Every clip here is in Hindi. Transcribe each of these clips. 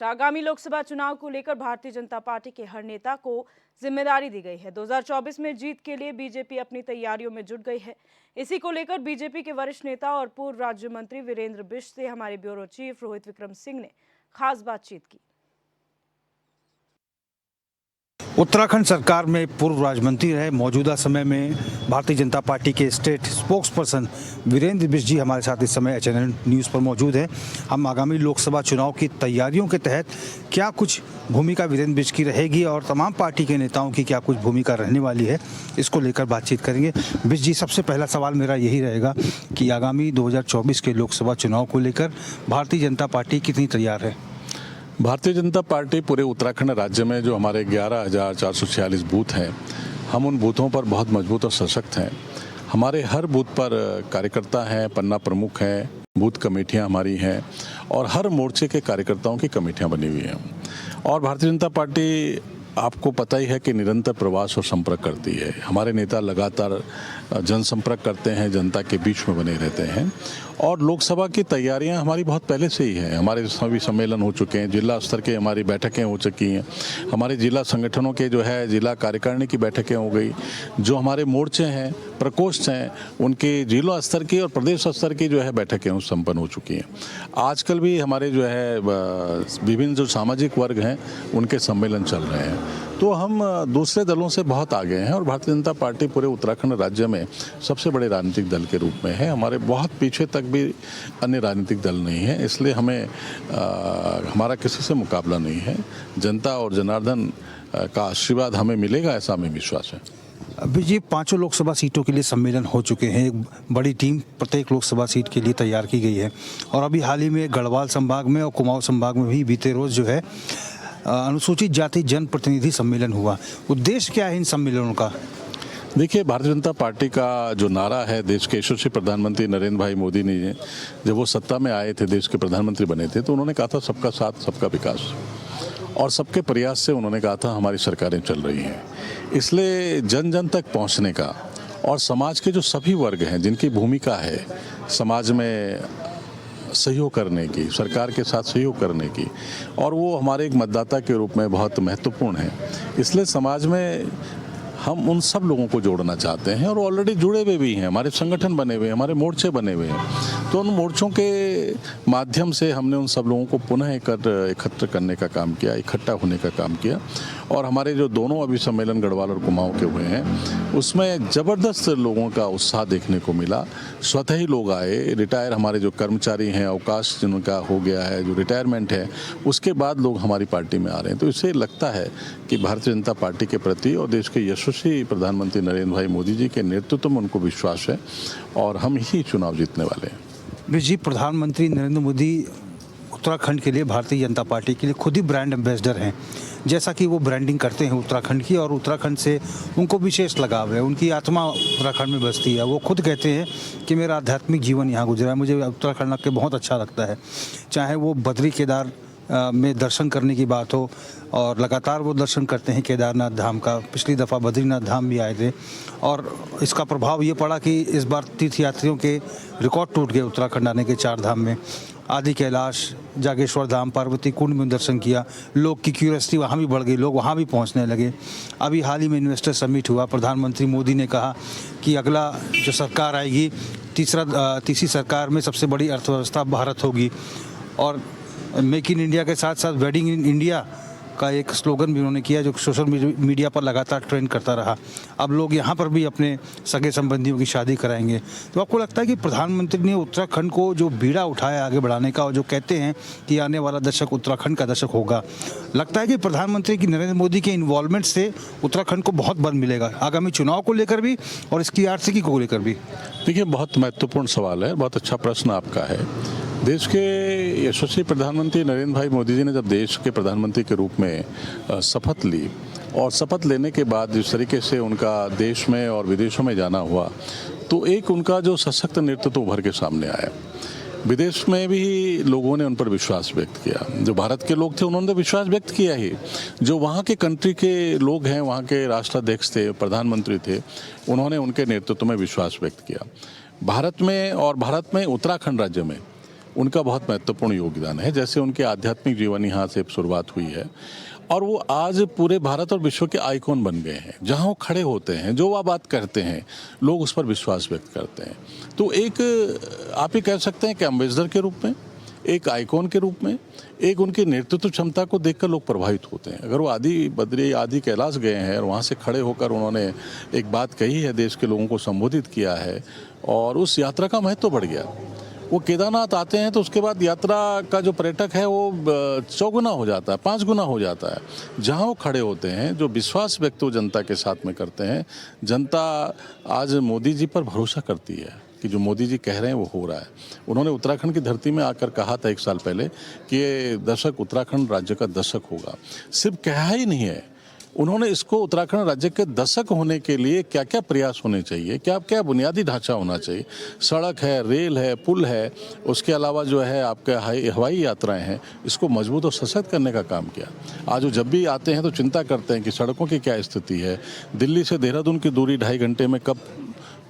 आगामी लोकसभा चुनाव को लेकर भारतीय जनता पार्टी के हर नेता को जिम्मेदारी दी गई है। 2024 में जीत के लिए बीजेपी अपनी तैयारियों में जुट गई है। इसी को लेकर बीजेपी के वरिष्ठ नेता और पूर्व राज्य मंत्री वीरेंद्र बिष्ट से हमारे ब्यूरो चीफ रोहित विक्रम सिंह ने खास बातचीत की। उत्तराखंड सरकार में पूर्व राज्य मंत्री रहे, मौजूदा समय में भारतीय जनता पार्टी के state spokesperson Virendra Bisht ji हमारे साथ इस समय HNN न्यूज़ पर मौजूद हैं। हम आगामी लोकसभा चुनाव की तैयारियों के तहत क्या कुछ भूमिका वीरेंद्र बिष्ट की रहेगी और तमाम पार्टी के नेताओं की क्या कुछ भूमिका रहने वाली है, इसको लेकर बातचीत करेंगे। बिष्ट जी, सबसे पहला सवाल मेरा यही रहेगा कि आगामी 2024 के लोकसभा चुनाव को लेकर भारतीय जनता पार्टी कितनी तैयार है? भारतीय जनता पार्टी पूरे उत्तराखंड राज्य में जो हमारे 11,446 बूथ हैं, हम उन बूथों पर बहुत मजबूत और सशक्त हैं। हमारे हर बूथ पर कार्यकर्ता हैं, पन्ना प्रमुख हैं, बूथ कमेटियां हमारी हैं और हर मोर्चे के कार्यकर्ताओं की कमेटियां बनी हुई हैं। और भारतीय जनता पार्टी, आपको पता ही है कि निरंतर प्रवास और संपर्क करती है। हमारे नेता लगातार जनसंपर्क करते हैं, जनता के बीच में बने रहते हैं और लोकसभा की तैयारियां हमारी बहुत पहले से ही हैं। हमारे सभी सम्मेलन हो चुके हैं, जिला स्तर के हमारी बैठकें हो चुकी हैं, हमारे जिला संगठनों के जो है जिला कार्यकारिणी की बैठकें हो गई, जो हमारे मोर्चे हैं, प्रकोष्ठ हैं, उनके जिला स्तर की और प्रदेश स्तर की जो है बैठकें संपन्न हो चुकी हैं। आजकल भी हमारे जो है विभिन्न जो सामाजिक वर्ग हैं उनके सम्मेलन चल रहे हैं। तो हम दूसरे दलों से बहुत आगे हैं और भारतीय जनता पार्टी पूरे उत्तराखंड राज्य में सबसे बड़े राजनीतिक दल के रूप में है। हमारे बहुत पीछे तक भी अन्य राजनीतिक दल नहीं है, इसलिए हमें हमारा किसी से मुकाबला नहीं है। जनता और जनार्दन का आशीर्वाद हमें मिलेगा, ऐसा हमें विश्वास है। अभी जी 5 लोकसभा सीटों के लिए सम्मेलन हो चुके हैं। एक बड़ी टीम प्रत्येक लोकसभा सीट के लिए तैयार की गई है और अभी हाल ही में गढ़वाल संभाग में और कुमाऊं संभाग में भी बीते रोज जो है अनुसूचित जाति जनप्रतिनिधि सम्मेलन हुआ। उद्देश्य क्या है इन सम्मेलनों का? देखिए, भारतीय जनता पार्टी का जो नारा है, देश के यशस्वी प्रधानमंत्री नरेंद्र भाई मोदी ने जब वो सत्ता में आए थे, देश के प्रधानमंत्री बने थे, तो उन्होंने कहा था सबका साथ सबका विकास और सबके प्रयास से उन्होंने कहा था हमारी सरकारें चल रही हैं। इसलिए जन जन तक पहुंचने का और समाज के जो सभी वर्ग हैं जिनकी भूमिका है समाज में सहयोग करने की, सरकार के साथ सहयोग करने की, और वो हमारे एक मतदाता के रूप में बहुत महत्वपूर्ण है। इसलिए समाज में हम उन सब लोगों को जोड़ना चाहते हैं और ऑलरेडी जुड़े हुए भी हैं। हमारे संगठन बने हुए हैं, हमारे मोर्चे बने हुए हैं, तो उन मोर्चों के माध्यम से हमने उन सब लोगों को पुनः एकत्र करने का काम किया, इकट्ठा होने का काम किया। और हमारे जो दोनों अभी सम्मेलन गढ़वाल और कुमाऊं के हुए हैं, उसमें ज़बरदस्त लोगों का उत्साह देखने को मिला। स्वतः ही लोग आए, रिटायर हमारे जो कर्मचारी हैं, अवकाश जिनका हो गया है, जो रिटायरमेंट है, उसके बाद लोग हमारी पार्टी में आ रहे हैं। तो इससे लगता है कि भारतीय जनता पार्टी के प्रति और देश के यशस्वी प्रधानमंत्री नरेंद्र भाई मोदी जी के नेतृत्व में उनको विश्वास है और हम ही चुनाव जीतने वाले हैं। जी, प्रधानमंत्री नरेंद्र मोदी उत्तराखंड के लिए, भारतीय जनता पार्टी के लिए खुद ही ब्रांड एम्बेसडर हैं। जैसा कि वो ब्रांडिंग करते हैं उत्तराखंड की और उत्तराखंड से उनको विशेष लगाव है, उनकी आत्मा उत्तराखंड में बसती है। वो खुद कहते हैं कि मेरा आध्यात्मिक जीवन यहाँ गुजरा है, मुझे उत्तराखंड के बहुत अच्छा लगता है। चाहे वो बद्री केदार में दर्शन करने की बात हो और लगातार वो दर्शन करते हैं केदारनाथ धाम का। पिछली दफ़ा बद्रीनाथ धाम भी आए थे और इसका प्रभाव ये पड़ा कि इस बार तीर्थयात्रियों के रिकॉर्ड टूट गए उत्तराखंड आने के 4 धाम में। आदि कैलाश, जागेश्वर धाम, पार्वती कुंड में दर्शन किया। लोग की क्यूरियोसिटी वहाँ भी बढ़ गई, लोग वहाँ भी पहुँचने लगे। अभी हाल ही में इन्वेस्टर समिट हुआ, प्रधानमंत्री मोदी ने कहा कि अगला जो सरकार आएगी, तीसरी सरकार में सबसे बड़ी अर्थव्यवस्था भारत होगी। और मेक इन इंडिया के साथ साथ वेडिंग इन इंडिया का एक स्लोगन भी उन्होंने किया, जो सोशल मीडिया पर लगातार ट्रेंड करता रहा। अब लोग यहाँ पर भी अपने सगे संबंधियों की शादी कराएंगे। तो आपको लगता है कि प्रधानमंत्री ने उत्तराखंड को जो बीड़ा उठाया आगे बढ़ाने का, और जो कहते हैं कि आने वाला दशक उत्तराखंड का दशक होगा, लगता है कि प्रधानमंत्री की नरेंद्र मोदी के इन्वॉल्वमेंट से उत्तराखंड को बहुत बल मिलेगा आगामी चुनाव को लेकर भी और इसकी आर्थिकी को लेकर भी? देखिए, बहुत महत्वपूर्ण सवाल है, बहुत अच्छा प्रश्न आपका है। देश के यशस्वी प्रधानमंत्री नरेंद्र भाई मोदी जी ने जब देश के प्रधानमंत्री के रूप में शपथ ली और शपथ लेने के बाद जिस तरीके से उनका देश में और विदेशों में जाना हुआ, तो एक उनका जो सशक्त नेतृत्व उभर के सामने आया। विदेश में भी लोगों ने उन पर विश्वास व्यक्त किया। जो भारत के लोग थे उन्होंने विश्वास व्यक्त किया ही, जो वहाँ के कंट्री के लोग हैं, वहाँ के राष्ट्राध्यक्ष थे, प्रधानमंत्री थे, उन्होंने उनके नेतृत्व में विश्वास व्यक्त किया। भारत में उत्तराखंड राज्य में उनका बहुत महत्वपूर्ण योगदान है। जैसे उनके आध्यात्मिक जीवन यहाँ से शुरुआत हुई है और वो आज पूरे भारत और विश्व के आइकॉन बन गए हैं। जहाँ वो खड़े होते हैं, जो वो बात करते हैं, लोग उस पर विश्वास व्यक्त करते हैं। तो एक आप ही कह सकते हैं कि एम्बेसडर के रूप में, एक आइकॉन के रूप में, एक उनकी नेतृत्व क्षमता को देखकर लोग प्रभावित होते हैं। अगर वो आदि बद्री आदि कैलाश गए हैं और वहाँ से खड़े होकर उन्होंने एक बात कही है, देश के लोगों को संबोधित किया है और उस यात्रा का महत्व बढ़ गया। वो केदारनाथ आते हैं तो उसके बाद यात्रा का जो पर्यटक है वो 4 गुना हो जाता है, 5 गुना हो जाता है। जहाँ वो खड़े होते हैं, जो विश्वास व्यक्त वो जनता के साथ में करते हैं, जनता आज मोदी जी पर भरोसा करती है कि जो मोदी जी कह रहे हैं वो हो रहा है। उन्होंने उत्तराखंड की धरती में आकर कहा था 1 साल पहले कि ये दशक उत्तराखंड राज्य का दशक होगा। सिर्फ कहा ही नहीं है, उन्होंने इसको उत्तराखंड राज्य के दशक होने के लिए क्या क्या प्रयास होने चाहिए, क्या क्या बुनियादी ढांचा होना चाहिए, सड़क है, रेल है, पुल है, उसके अलावा जो है आपके हवाई यात्राएं हैं, इसको मजबूत और सशक्त करने का काम किया। आज वो जब भी आते हैं तो चिंता करते हैं कि सड़कों की क्या स्थिति है, दिल्ली से देहरादून की दूरी 2.5 घंटे में कब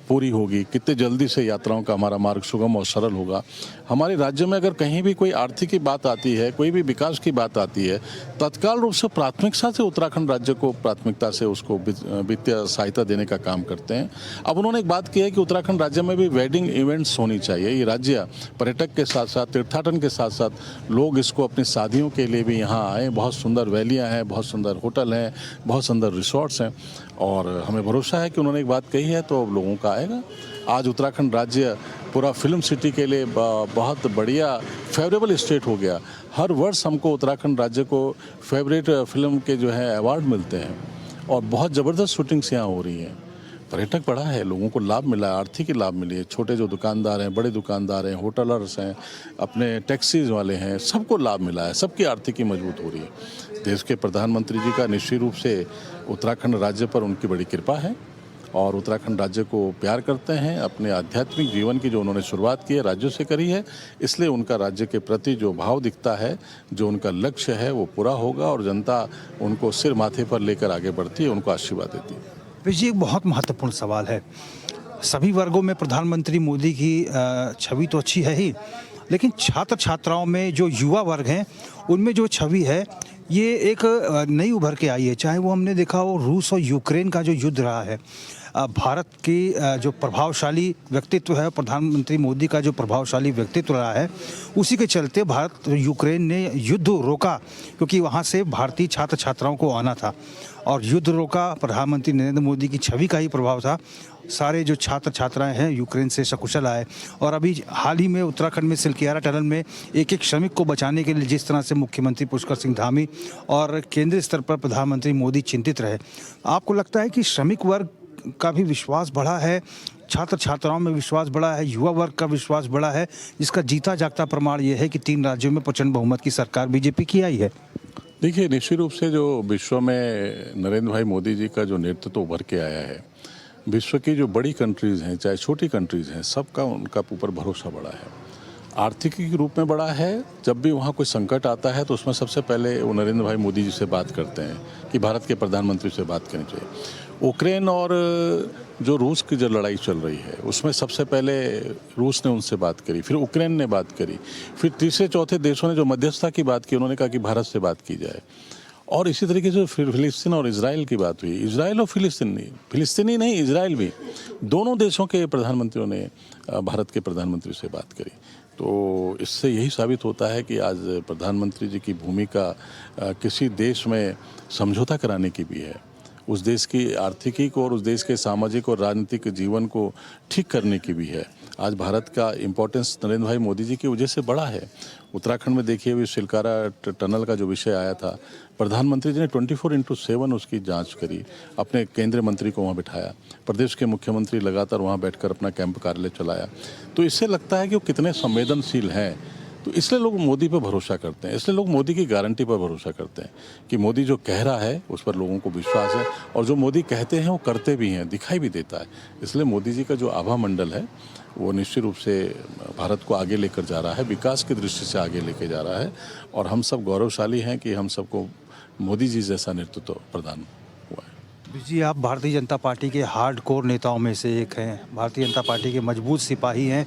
पूरी होगी, कितने जल्दी से यात्राओं का हमारा मार्ग सुगम और सरल होगा। हमारे राज्य में अगर कहीं भी कोई आर्थिक की बात आती है, कोई भी विकास की बात आती है, तत्काल रूप से प्राथमिकता से उत्तराखंड राज्य को प्राथमिकता से उसको वित्तीय सहायता देने का काम करते हैं। अब उन्होंने एक बात की है कि उत्तराखंड राज्य में भी वेडिंग इवेंट्स होनी चाहिए। ये राज्य पर्यटक के साथ साथ, तीर्थाटन के साथ साथ लोग इसको अपनी शादियों के लिए भी यहाँ आए। बहुत सुंदर वैलियाँ हैं, बहुत सुंदर होटल हैं, बहुत सुंदर रिसोर्ट्स हैं और हमें भरोसा है कि उन्होंने एक बात कही है तो लोगों का आएगा। आज उत्तराखंड राज्य पूरा फिल्म सिटी के लिए बहुत बढ़िया फेवरेबल स्टेट हो गया। हर वर्ष हमको उत्तराखंड राज्य को फेवरेट फिल्म के जो है अवार्ड मिलते हैं और बहुत ज़बरदस्त शूटिंग्स यहाँ हो रही हैं। पर्यटक बढ़ा है, लोगों को लाभ मिला है, आर्थिक लाभ मिली है। छोटे जो दुकानदार हैं, बड़े दुकानदार हैं, होटलर्स हैं, अपने टैक्सीज वाले हैं, सबको लाभ मिला है, सबकी आर्थिकी मजबूत हो रही है। देश के प्रधानमंत्री जी का निश्चित रूप से उत्तराखंड राज्य पर उनकी बड़ी कृपा है और उत्तराखंड राज्य को प्यार करते हैं। अपने आध्यात्मिक जीवन की जो उन्होंने शुरुआत की है राज्यों से करी है, इसलिए उनका राज्य के प्रति जो भाव दिखता है, जो उनका लक्ष्य है वो पूरा होगा और जनता उनको सिर माथे पर लेकर आगे बढ़ती है, उनको आशीर्वाद देती है। जी, एक बहुत महत्वपूर्ण सवाल है। सभी वर्गों में प्रधानमंत्री मोदी की छवि तो अच्छी है ही, लेकिन छात्र छात्राओं में जो युवा वर्ग हैं उनमें जो छवि है ये एक नई उभर के आई है। चाहे वो हमने देखा हो रूस और यूक्रेन का जो युद्ध रहा है, भारत की जो प्रभावशाली व्यक्तित्व है, प्रधानमंत्री मोदी का जो प्रभावशाली व्यक्तित्व रहा है, उसी के चलते भारत यूक्रेन ने युद्ध रोका क्योंकि वहाँ से भारतीय छात्र छात्राओं को आना था और युद्ध रोका। प्रधानमंत्री नरेंद्र मोदी की छवि का ही प्रभाव था। सारे जो छात्र छात्राएं हैं यूक्रेन से सकुशल आए और अभी हाल ही में उत्तराखंड में सिलकियारा टनल में एक एक श्रमिक को बचाने के लिए जिस तरह से मुख्यमंत्री पुष्कर सिंह धामी और केंद्रीय स्तर पर प्रधानमंत्री मोदी चिंतित रहे, आपको लगता है कि श्रमिक वर्ग का भी विश्वास बढ़ा है, छात्र छात्राओं में विश्वास बढ़ा है, युवा वर्ग का विश्वास बढ़ा है, जिसका जीता जागता प्रमाण ये है कि 3 राज्यों में प्रचंड बहुमत की सरकार बीजेपी की आई है? देखिए, निश्चित रूप से जो विश्व में नरेंद्र भाई मोदी जी का जो नेतृत्व उभर के आया है, विश्व की जो बड़ी कंट्रीज़ हैं चाहे छोटी कंट्रीज़ हैं, सबका उनका ऊपर भरोसा बढ़ा है। आर्थिकी के रूप में बढ़ा है। जब भी वहाँ कोई संकट आता है तो उसमें सबसे पहले वो नरेंद्र भाई मोदी जी से बात करते हैं कि भारत के प्रधानमंत्री से बात करनी चाहिए। यूक्रेन और जो रूस की जो लड़ाई चल रही है उसमें सबसे पहले रूस ने उनसे बात करी, फिर यूक्रेन ने बात करी, फिर तीसरे चौथे देशों ने जो मध्यस्थता की बात की, उन्होंने कहा कि भारत से बात की जाए। और इसी तरीके से फिर फिलिस्तीन और इजराइल की बात हुई। इजराइल और फिलिस्तीनी नहीं, इजराइल भी, दोनों देशों के प्रधानमंत्रियों ने भारत के प्रधानमंत्री से बात करी। तो इससे यही साबित होता है कि आज प्रधानमंत्री जी की भूमिका किसी देश में समझौता कराने की भी है, उस देश की आर्थिकी को और उस देश के सामाजिक और राजनीतिक जीवन को ठीक करने की भी है। आज भारत का इम्पोर्टेंस नरेंद्र भाई मोदी जी की वजह से बढ़ा है। उत्तराखंड में देखिए हुए सिलकारा टनल का जो विषय आया था, प्रधानमंत्री जी ने 24/7 उसकी जांच करी, अपने केंद्रीय मंत्री को वहाँ बिठाया, प्रदेश के मुख्यमंत्री लगातार वहाँ बैठकर अपना कैंप कार्यालय चलाया। तो इससे लगता है कि वो कितने संवेदनशील हैं। तो इसलिए लोग मोदी पर भरोसा करते हैं, इसलिए लोग मोदी की गारंटी पर भरोसा करते हैं कि मोदी जो कह रहा है उस पर लोगों को विश्वास है और जो मोदी कहते हैं वो करते भी हैं, दिखाई भी देता है। इसलिए मोदी जी का जो आभा मंडल है वो निश्चित रूप से भारत को आगे लेकर जा रहा है, विकास की दृष्टि से आगे लेकर जा रहा है और हम सब गौरवशाली हैं कि हम सबको मोदी जी जैसा नेतृत्व प्रदान हुआ है। जी, आप भारतीय जनता पार्टी के हार्ड कोर नेताओं में से एक हैं, भारतीय जनता पार्टी के मजबूत सिपाही हैं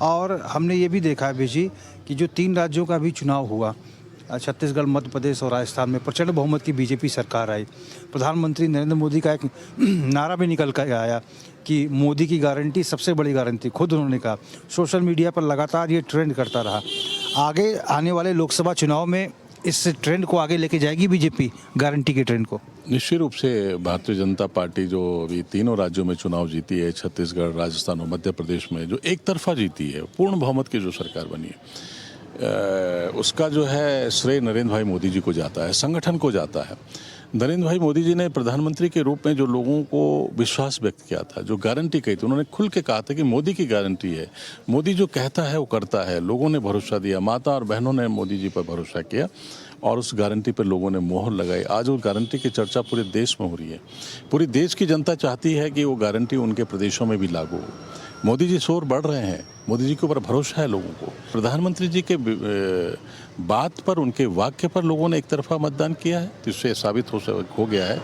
और हमने ये भी देखा है जी कि जो 3 राज्यों का भी चुनाव हुआ, छत्तीसगढ़, मध्य प्रदेश और राजस्थान में प्रचंड बहुमत की बीजेपी सरकार आई। प्रधानमंत्री नरेंद्र मोदी का एक नारा भी निकल कर आया कि मोदी की गारंटी सबसे बड़ी गारंटी, खुद उन्होंने कहा। सोशल मीडिया पर लगातार ये ट्रेंड करता रहा। आगे आने वाले लोकसभा चुनाव में इस ट्रेंड को आगे लेके जाएगी बीजेपी, गारंटी के ट्रेंड को? निश्चित रूप से भारतीय जनता पार्टी जो अभी तीनों राज्यों में चुनाव जीती है, छत्तीसगढ़, राजस्थान और मध्य प्रदेश में, जो एक तरफा जीती है, पूर्ण बहुमत की जो सरकार बनी है, उसका जो है श्रेय नरेंद्र भाई मोदी जी को जाता है, संगठन को जाता है। नरेंद्र भाई मोदी जी ने प्रधानमंत्री के रूप में जो लोगों को विश्वास व्यक्त किया था, जो गारंटी कही थी, उन्होंने खुल के कहा था कि मोदी की गारंटी है, मोदी जो कहता है वो करता है। लोगों ने भरोसा दिया, माता और बहनों ने मोदी जी पर भरोसा किया और उस गारंटी पर लोगों ने मोहर लगाई। आज वो गारंटी की चर्चा पूरे देश में हो रही है। पूरी देश की जनता चाहती है कि वो गारंटी उनके प्रदेशों में भी लागू हो। मोदी जी शोर बढ़ रहे हैं, मोदी जी के ऊपर भरोसा है लोगों को। प्रधानमंत्री जी के बात पर, उनके वाक्य पर लोगों ने एक तरफा मतदान किया है, तो इससे साबित हो गया है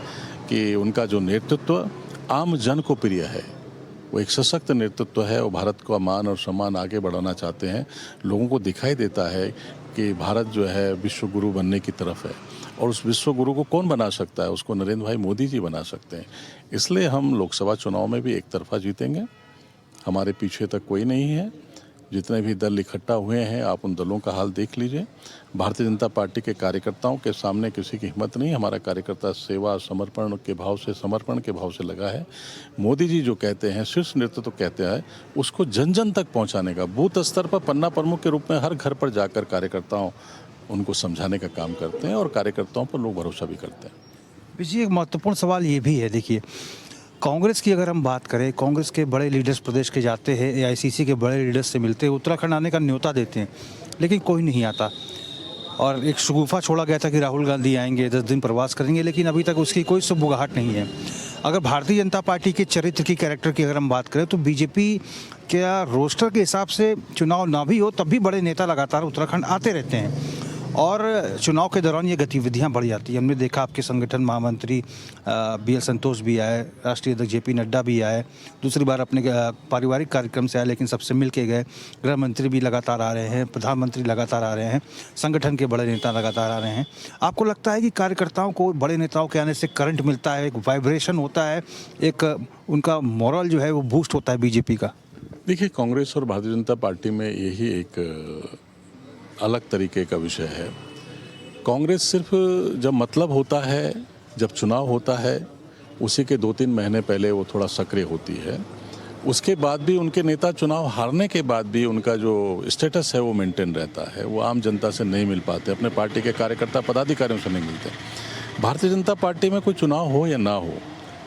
कि उनका जो नेतृत्व आम जन को प्रिय है, वो एक सशक्त नेतृत्व है। वो भारत का मान और सम्मान आगे बढ़ाना चाहते हैं। लोगों को दिखाई देता है कि भारत जो है विश्व गुरु बनने की तरफ है, और उस विश्व गुरु को कौन बना सकता है? उसको नरेंद्र भाई मोदी जी बना सकते हैं। इसलिए हम लोकसभा चुनाव में भी एक तरफा जीतेंगे। हमारे पीछे तक कोई नहीं है। जितने भी दल इकट्ठा हुए हैं, आप उन दलों का हाल देख लीजिए। भारतीय जनता पार्टी के कार्यकर्ताओं के सामने किसी की हिम्मत नहीं। हमारा कार्यकर्ता सेवा, समर्पण के भाव से लगा है। मोदी जी जो कहते हैं, शीर्ष नेतृत्व तो कहते हैं, उसको जन जन तक पहुंचाने का, बूथ स्तर पर पन्ना प्रमुख के रूप में हर घर पर जाकर कार्यकर्ताओं उनको समझाने का काम करते हैं, और कार्यकर्ताओं पर लोग भरोसा भी करते हैं। जी, एक महत्वपूर्ण सवाल ये भी है, देखिए कांग्रेस की अगर हम बात करें, कांग्रेस के बड़े लीडर्स प्रदेश के जाते हैं, एआईसीसी के बड़े लीडर्स से मिलते हैं, उत्तराखंड आने का न्योता देते हैं, लेकिन कोई नहीं आता। और एक शगुफा छोड़ा गया था कि राहुल गांधी आएंगे, 10 दिन प्रवास करेंगे, लेकिन अभी तक उसकी कोई सुबुगाहट नहीं है। अगर भारतीय जनता पार्टी के चरित्र की, कैरेक्टर की अगर हम बात करें, तो बीजेपी के रोस्टर के हिसाब से चुनाव ना भी हो तब भी बड़े नेता लगातार उत्तराखंड आते रहते हैं, और चुनाव के दौरान ये गतिविधियां बढ़ जाती हैं। हमने देखा आपके संगठन महामंत्री BL संतोष भी आए, राष्ट्रीय अध्यक्ष JP नड्डा भी आए, दूसरी बार अपने पारिवारिक कार्यक्रम से आए, लेकिन सबसे मिल के गए। गृह मंत्री भी लगातार आ रहे हैं, प्रधानमंत्री लगातार आ रहे हैं, संगठन के बड़े नेता लगातार आ रहे हैं। आपको लगता है कि कार्यकर्ताओं को, बड़े नेताओं के आने से करंट मिलता है, एक वाइब्रेशन होता है, एक उनका मोरल जो है वो बूस्ट होता है बीजेपी का? देखिए, कांग्रेस और भारतीय जनता पार्टी में यही एक अलग तरीके का विषय है। कांग्रेस सिर्फ जब मतलब होता है, जब चुनाव होता है, उसी के 2-3 महीने पहले वो थोड़ा सक्रिय होती है। उसके बाद भी उनके नेता चुनाव हारने के बाद भी उनका जो स्टेटस है वो मेंटेन रहता है। वो आम जनता से नहीं मिल पाते, अपने पार्टी के कार्यकर्ता पदाधिकारियों से नहीं मिलते। भारतीय जनता पार्टी में कोई चुनाव हो या ना हो,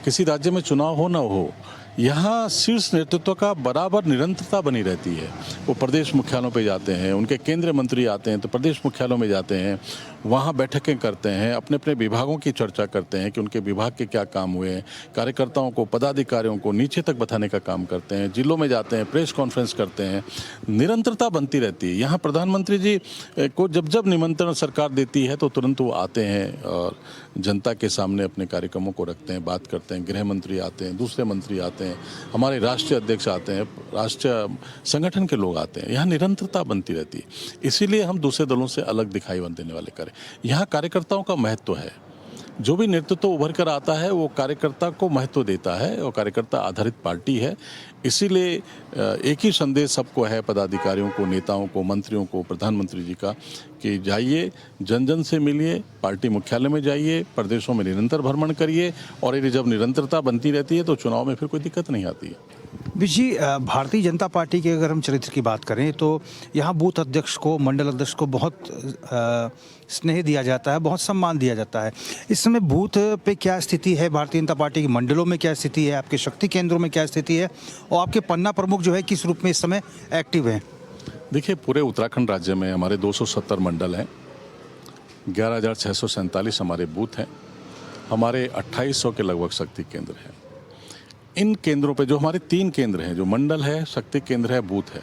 किसी राज्य में चुनाव हो ना हो, यहाँ शीर्ष नेतृत्व का बराबर निरंतरता बनी रहती है। वो प्रदेश मुख्यालयों पे जाते हैं, उनके केंद्रीय मंत्री आते हैं तो प्रदेश मुख्यालयों में जाते हैं, वहाँ बैठकें करते हैं, अपने अपने विभागों की चर्चा करते हैं कि उनके विभाग के क्या काम हुए हैं, कार्यकर्ताओं को, पदाधिकारियों को नीचे तक बताने का काम करते हैं, जिलों में जाते हैं, प्रेस कॉन्फ्रेंस करते हैं, निरंतरता बनती रहती है। यहाँ प्रधानमंत्री जी को जब जब निमंत्रण सरकार देती है तो तुरंत वो आते हैं और जनता के सामने अपने कार्यक्रमों को रखते हैं, बात करते हैं। गृह मंत्री आते हैं, दूसरे मंत्री आते हैं, हमारे राष्ट्रीय अध्यक्ष आते हैं, राष्ट्रीय संगठन के लोग आते हैं। यहाँ निरंतरता बनती रहती है। इसीलिए हम दूसरे दलों से अलग दिखाई देने वाले करें। यहाँ कार्यकर्ताओं का महत्व है। जो भी नेतृत्व उभर कर आता है वो कार्यकर्ता को महत्व देता है, और कार्यकर्ता आधारित पार्टी है। इसीलिए एक ही संदेश सबको है, पदाधिकारियों को, नेताओं को, मंत्रियों को, प्रधानमंत्री जी का, कि जाइए, जन जन से मिलिए, पार्टी मुख्यालय में जाइए, प्रदेशों में निरंतर भ्रमण करिए, और ये जब निरंतरता बनती रहती है तो चुनाव में फिर कोई दिक्कत नहीं आती है। जी, भारतीय जनता पार्टी के अगर हम चरित्र की बात करें तो यहाँ बूथ अध्यक्ष को, मंडल अध्यक्ष को बहुत स्नेह दिया जाता है, बहुत सम्मान दिया जाता है। इस समय बूथ पे क्या स्थिति है भारतीय जनता पार्टी की, मंडलों में क्या स्थिति है, आपके शक्ति केंद्रों में क्या स्थिति है, और आपके पन्ना प्रमुख जो है किस रूप में इस समय एक्टिव हैं? देखिए, पूरे उत्तराखंड राज्य में हमारे 270 मंडल हैं, 11,647 हमारे बूथ हैं, हमारे 2800 के लगभग शक्ति केंद्र हैं। इन केंद्रों पे जो हमारे 3 केंद्र हैं, जो मंडल है, शक्ति केंद्र है, बूथ है,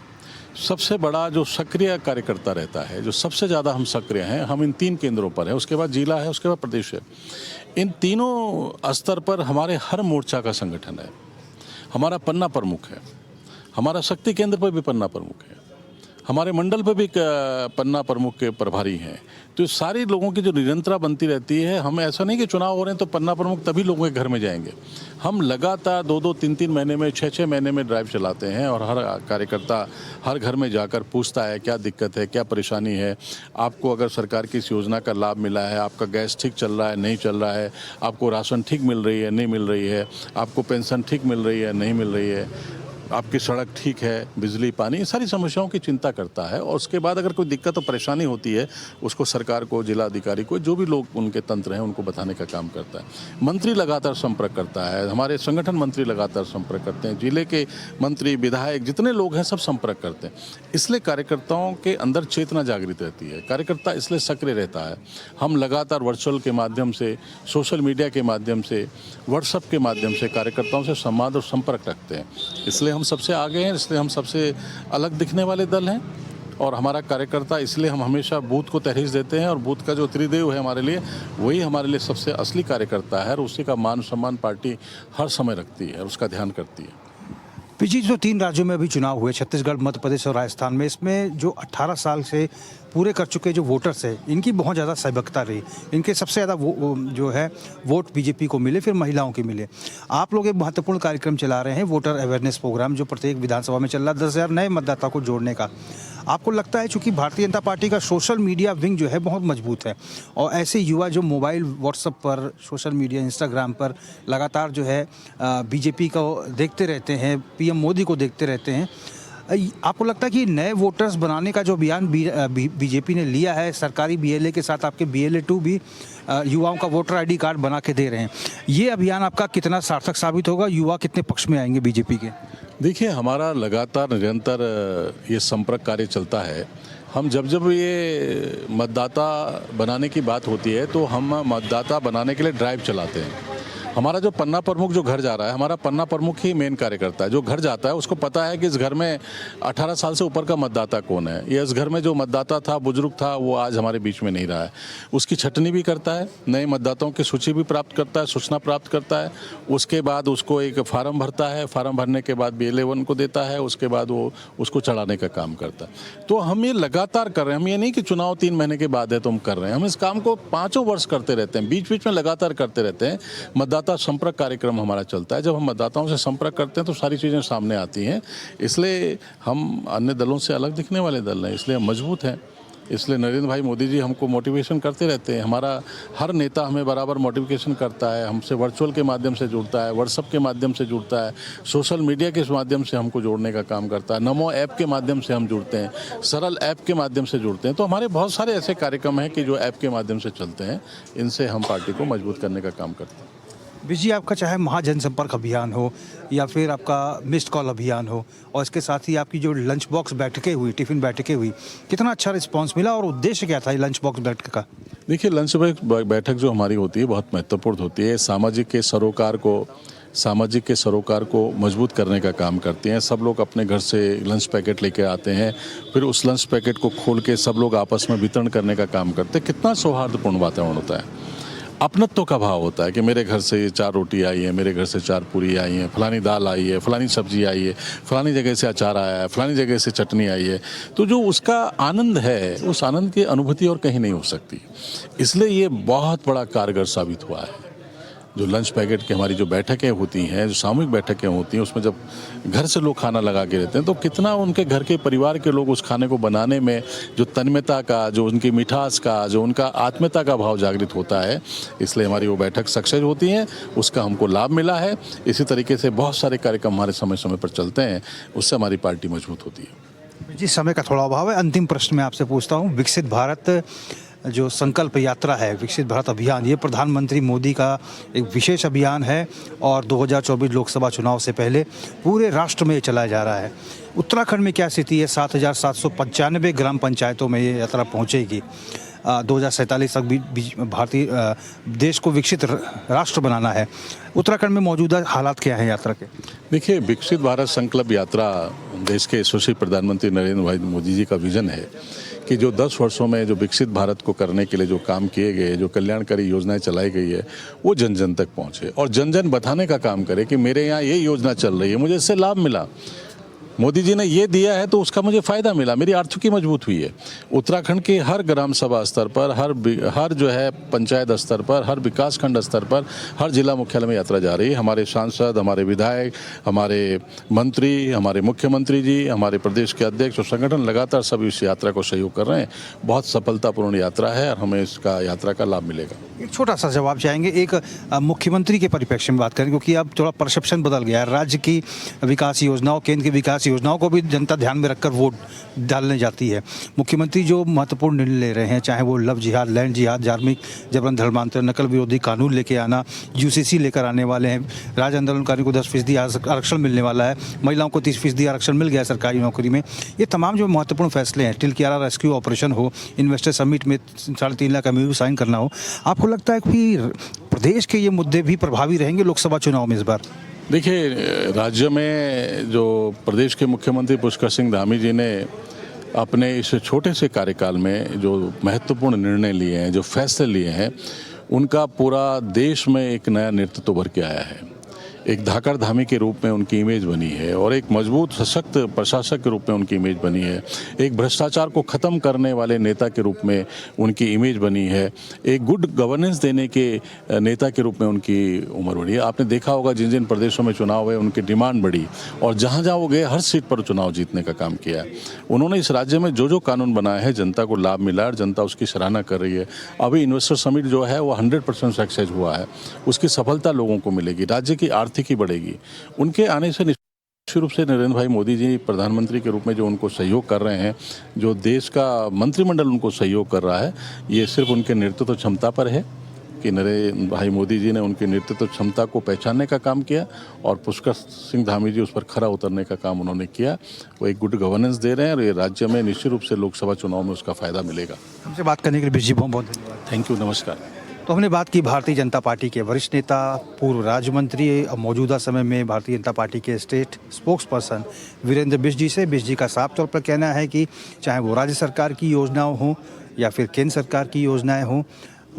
सबसे बड़ा जो सक्रिय कार्यकर्ता रहता है, जो सबसे ज़्यादा हम सक्रिय हैं, हम इन 3 केंद्रों पर हैं। उसके बाद जिला है, उसके बाद प्रदेश है। इन तीनों स्तर पर हमारे हर मोर्चा का संगठन है। हमारा पन्ना प्रमुख है, हमारा शक्ति केंद्र पर भी पन्ना प्रमुख है। हमारे मंडल पर भी एक पन्ना प्रमुख के प्रभारी हैं। तो सारी लोगों की जो निरंतरता बनती रहती है, हम ऐसा नहीं कि चुनाव हो रहे हैं तो पन्ना प्रमुख तभी लोगों के घर में जाएंगे। हम लगातार 2-2, 3-3 महीने में, 6-6 महीने में ड्राइव चलाते हैं और हर कार्यकर्ता हर घर में जाकर पूछता है क्या दिक्कत है, क्या परेशानी है, आपको अगर सरकार की इस योजना का लाभ मिला है, आपका गैस ठीक चल रहा है, नहीं चल रहा है, आपको राशन ठीक मिल रही है, नहीं मिल रही है, आपको पेंशन ठीक मिल रही है, नहीं मिल रही है, आपकी सड़क ठीक है, बिजली पानी, ये सारी समस्याओं की चिंता करता है। और उसके बाद अगर कोई दिक्कत और परेशानी होती है, उसको सरकार को, जिला अधिकारी को, जो भी लोग उनके तंत्र हैं, उनको बताने का काम करता है। मंत्री लगातार संपर्क करता है, हमारे संगठन मंत्री लगातार संपर्क करते हैं, जिले के मंत्री, विधायक, जितने लोग हैं सब संपर्क करते हैं। इसलिए कार्यकर्ताओं के अंदर चेतना जागृत रहती है, कार्यकर्ता इसलिए सक्रिय रहता है। हम लगातार वर्चुअल के माध्यम से, सोशल मीडिया के माध्यम से, व्हाट्सएप के माध्यम से कार्यकर्ताओं से संवाद और संपर्क रखते हैं। इसलिए हम सबसे आगे हैं, इसलिए हम सबसे अलग दिखने वाले दल हैं। और हमारा कार्यकर्ता, इसलिए हम हमेशा बूथ को तहरीर देते हैं और बूथ का जो त्रिदेव है हमारे लिए, वही हमारे लिए सबसे असली कार्यकर्ता है और उसी का मान सम्मान पार्टी हर समय रखती है और उसका ध्यान करती है। पिछले जो 3 राज्यों में अभी चुनाव हुए, छत्तीसगढ़, मध्य प्रदेश और राजस्थान में, इसमें जो 18 साल से पूरे कर चुके जो वोटर्स हैं, इनकी बहुत ज़्यादा सहभागिता रही। इनके सबसे ज़्यादा जो है वोट बीजेपी को मिले, फिर महिलाओं के मिले। आप लोग एक महत्वपूर्ण कार्यक्रम चला रहे हैं, वोटर अवेयरनेस प्रोग्राम, जो प्रत्येक विधानसभा में चल रहा है, 10,000 नए मतदाता को जोड़ने का। आपको लगता है चूँकि भारतीय जनता पार्टी का सोशल मीडिया विंग जो है बहुत मजबूत है और ऐसे युवा जो मोबाइल, व्हाट्सएप पर, सोशल मीडिया, इंस्टाग्राम पर लगातार जो है बीजेपी को देखते रहते हैं, पीएम मोदी को देखते रहते हैं, आपको लगता है कि नए वोटर्स बनाने का जो अभियान बीजेपी ने लिया है, सरकारी बीएलए के साथ आपके BLA-2 भी युवाओं का वोटर आईडी कार्ड बना के दे रहे हैं, ये अभियान आपका कितना सार्थक साबित होगा? युवा कितने पक्ष में आएंगे बीजेपी के? देखिए, हमारा लगातार निरंतर ये संपर्क कार्य चलता है। हम जब ये मतदाता बनाने की बात होती है तो हम मतदाता बनाने के लिए ड्राइव चलाते हैं। हमारा जो पन्ना प्रमुख जो घर जा रहा है, हमारा पन्ना प्रमुख ही मेन कार्यकर्ता है। जो घर जाता है उसको पता है कि इस घर में 18 साल से ऊपर का मतदाता कौन है, या इस घर में जो मतदाता था, बुजुर्ग था, वो आज हमारे बीच में नहीं रहा है। उसकी छटनी भी करता है, नए मतदाताओं की सूची भी प्राप्त करता है, सूचना प्राप्त करता है। उसके बाद उसको एक फार्म भरता है, फार्म भरने के बाद BLA-1 को देता है, उसके बाद वो उसको चढ़ाने का काम करता है। तो हम ये लगातार कर रहे हैं, हम ये नहीं कि चुनाव 3 महीने के बाद है तो हम कर रहे हैं, हम इस काम को 5 वर्ष करते रहते हैं, बीच बीच में लगातार करते रहते हैं। मतदाता संपर्क कार्यक्रम हमारा चलता है। जब हम मतदाताओं से संपर्क करते हैं तो सारी चीज़ें सामने आती हैं। इसलिए हम अन्य दलों से अलग दिखने वाले दल हैं, इसलिए हम मजबूत हैं। इसलिए नरेंद्र भाई मोदी जी हमको मोटिवेशन करते रहते हैं। हमारा हर नेता हमें बराबर मोटिवेशन करता है, हमसे वर्चुअल के माध्यम से जुड़ता है, व्हाट्सएप के माध्यम से जुड़ता है, सोशल मीडिया के माध्यम से हमको जोड़ने का काम करता है, नमो ऐप के माध्यम से हम जुड़ते हैं, सरल ऐप के माध्यम से जुड़ते हैं। तो हमारे बहुत सारे ऐसे कार्यक्रम हैं कि जो ऐप के माध्यम से चलते हैं, इनसे हम पार्टी को मजबूत करने का काम करते हैं। जी, आपका चाहे महाजनसंपर्क अभियान हो या फिर आपका मिस्ड कॉल अभियान हो, और इसके साथ ही आपकी जो लंच बॉक्स बैठकें हुई, टिफ़िन बैठकें हुई, कितना अच्छा रिस्पांस मिला और उद्देश्य क्या था ये लंच बॉक्स बैठक का? देखिए, लंच बैठक जो हमारी होती है बहुत महत्वपूर्ण होती है। सामाजिक के सरोकार को मजबूत करने का काम करते हैं। सब लोग अपने घर से लंच पैकेट लेके आते हैं, फिर उस लंच पैकेट को खोल के सब लोग आपस में वितरण करने का काम करते हैं। कितना सौहार्दपूर्ण वातावरण होता है, अपनत्व का भाव होता है कि मेरे घर से 4 रोटी आई है, मेरे घर से 4 पूरी आई हैं, फलानी दाल आई है, फलानी सब्जी आई है, फलानी जगह से अचार आया है, फलानी जगह से चटनी आई है। तो जो उसका आनंद है, उस आनंद की अनुभूति और कहीं नहीं हो सकती। इसलिए ये बहुत बड़ा कारगर साबित हुआ है। जो लंच पैकेट की हमारी जो बैठकें होती हैं, जो सामूहिक बैठकें होती हैं, उसमें जब घर से लोग खाना लगा के रहते हैं तो कितना उनके घर के परिवार के लोग उस खाने को बनाने में जो तन्मयता का, जो उनकी मिठास का, जो उनका आत्मीयता का भाव जागृत होता है। इसलिए हमारी वो बैठक सक्सेस होती हैं, उसका हमको लाभ मिला है। इसी तरीके से बहुत सारे कार्यक्रम हमारे समय समय पर चलते हैं, उससे हमारी पार्टी मजबूत होती है। जी, समय का थोड़ा अभाव है, अंतिम प्रश्न मैं आपसे पूछता हूँ। विकसित भारत जो संकल्प यात्रा है, विकसित भारत अभियान, ये प्रधानमंत्री मोदी का एक विशेष अभियान है और 2024 लोकसभा चुनाव से पहले पूरे राष्ट्र में ये चलाया जा रहा है। उत्तराखंड में क्या स्थिति है? 7,795 ग्राम पंचायतों में ये यात्रा पहुंचेगी। 2047 तक भारतीय देश को विकसित राष्ट्र बनाना है। उत्तराखंड में मौजूदा हालात क्या हैं यात्रा के? देखिए, विकसित भारत संकल्प यात्रा देश के यशस्वी प्रधानमंत्री नरेंद्र भाई मोदी जी का विजन है कि जो 10 वर्षों में जो विकसित भारत को करने के लिए जो काम किए गए, जो कल्याणकारी योजनाएं चलाई गई है, वो जन जन तक पहुंचे और जन जन बताने का काम करे कि मेरे यहाँ ये योजना चल रही है, मुझे इससे लाभ मिला। मोदी जी ने ये दिया है तो उसका मुझे फ़ायदा मिला, मेरी आर्थिकी मजबूत हुई है। उत्तराखंड के हर ग्राम सभा स्तर पर, हर जो है पंचायत स्तर पर, हर विकास खंड स्तर पर, हर जिला मुख्यालय में यात्रा जा रही है। हमारे सांसद, हमारे विधायक, हमारे मंत्री, हमारे मुख्यमंत्री जी, हमारे प्रदेश के अध्यक्ष और संगठन लगातार सभी इस यात्रा को सहयोग कर रहे हैं। बहुत सफलतापूर्ण यात्रा है और हमें इसका यात्रा का लाभ मिलेगा। एक छोटा सा जवाब चाहेंगे, एक मुख्यमंत्री के परिप्रेक्ष्य में बात करें, क्योंकि अब थोड़ा परसेप्शन बदल गया है। राज्य की विकास योजनाओं, केंद्र की विकास योजनाओं को भी जनता ध्यान में रखकर वोट डालने जाती है। मुख्यमंत्री जो महत्वपूर्ण निर्णय ले रहे हैं, चाहे वो लव जिहाद, लैंड जिहाद, धार्मिक जबरन धर्मांतरण, नकल विरोधी कानून लेके आना, यूसीसी लेकर आने वाले हैं, राज्य आंदोलनकारियों को 10% आरक्षण मिलने वाला है, महिलाओं को 30% आरक्षण मिल गया सरकारी नौकरी में। ये तमाम जो महत्वपूर्ण फैसले हैं, तिलकियारा रेस्क्यू ऑपरेशन हो, इन्वेस्टर समिट में 3.5 लाख MOU साइन करना हो, आपको लगता है कि प्रदेश के ये मुद्दे भी प्रभावी रहेंगे लोकसभा चुनाव में इस बार? देखिए, राज्य में जो प्रदेश के मुख्यमंत्री पुष्कर सिंह धामी जी ने अपने इस छोटे से कार्यकाल में जो महत्वपूर्ण निर्णय लिए हैं, जो फैसले लिए हैं, उनका पूरा देश में एक नया नेतृत्व उभर के आया है। एक धाकड़ धामी के रूप में उनकी इमेज बनी है और एक मजबूत सशक्त प्रशासक के रूप में उनकी इमेज बनी है। एक भ्रष्टाचार को ख़त्म करने वाले नेता के रूप में उनकी इमेज बनी है। एक गुड गवर्नेंस देने के नेता के रूप में उनकी उम्र बढ़ी है। आपने देखा होगा जिन जिन प्रदेशों में चुनाव हुए उनकी डिमांड बढ़ी और जहाँ जहाँ वो गए हर सीट पर चुनाव जीतने का काम किया। उन्होंने इस राज्य में जो कानून बनाए हैं जनता को लाभ मिला और जनता उसकी सराहना कर रही है। अभी इन्वेस्टर समिट जो है वो 100% सक्सेस हुआ है, उसकी सफलता लोगों को मिलेगी, राज्य की आर्थिकी बढ़ेगी। उनके आने से निश्चित रूप से नरेंद्र भाई मोदी जी प्रधानमंत्री के रूप में जो उनको सहयोग कर रहे हैं, जो देश का मंत्रिमंडल उनको सहयोग कर रहा है, ये सिर्फ उनके नेतृत्व क्षमता पर है कि नरेंद्र भाई मोदी जी ने उनकी नेतृत्व क्षमता को पहचानने का काम किया और पुष्कर सिंह धामी जी उस पर खरा उतरने का काम उन्होंने किया। वो एक गुड गवर्नेंस दे रहे हैं और ये राज्य में निश्चित रूप से लोकसभा चुनाव में उसका फ़ायदा मिलेगा। हमसे बात करने के लिए बिजी बहुत बहुत धन्यवाद। थैंक यू, नमस्कार। तो हमने बात की भारतीय जनता पार्टी के वरिष्ठ नेता, पूर्व राज्य मंत्री, मौजूदा समय में भारतीय जनता पार्टी के state spokesperson Virendra Bisht ji से। बिष्ट जी का साफ तौर पर कहना है कि चाहे वो राज्य सरकार की योजनाओं हों या फिर केंद्र सरकार की योजनाएं हों,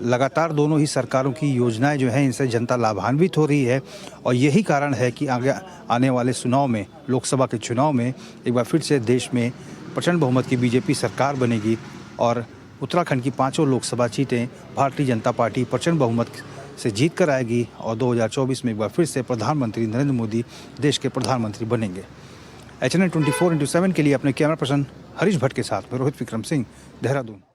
लगातार दोनों ही सरकारों की योजनाएं जो हैं इनसे जनता लाभान्वित हो रही है और यही कारण है कि आगे आने वाले चुनाव में, लोकसभा के चुनाव में एक बार फिर से देश में प्रचंड बहुमत की बीजेपी सरकार बनेगी और उत्तराखंड की 5 लोकसभा सीटें भारतीय जनता पार्टी प्रचंड बहुमत से जीत कर आएगी और 2024 में एक बार फिर से प्रधानमंत्री नरेंद्र मोदी देश के प्रधानमंत्री बनेंगे। HNN 24/7 के लिए अपने कैमरा पर्सन हरीश भट्ट के साथ में रोहित विक्रम सिंह, देहरादून।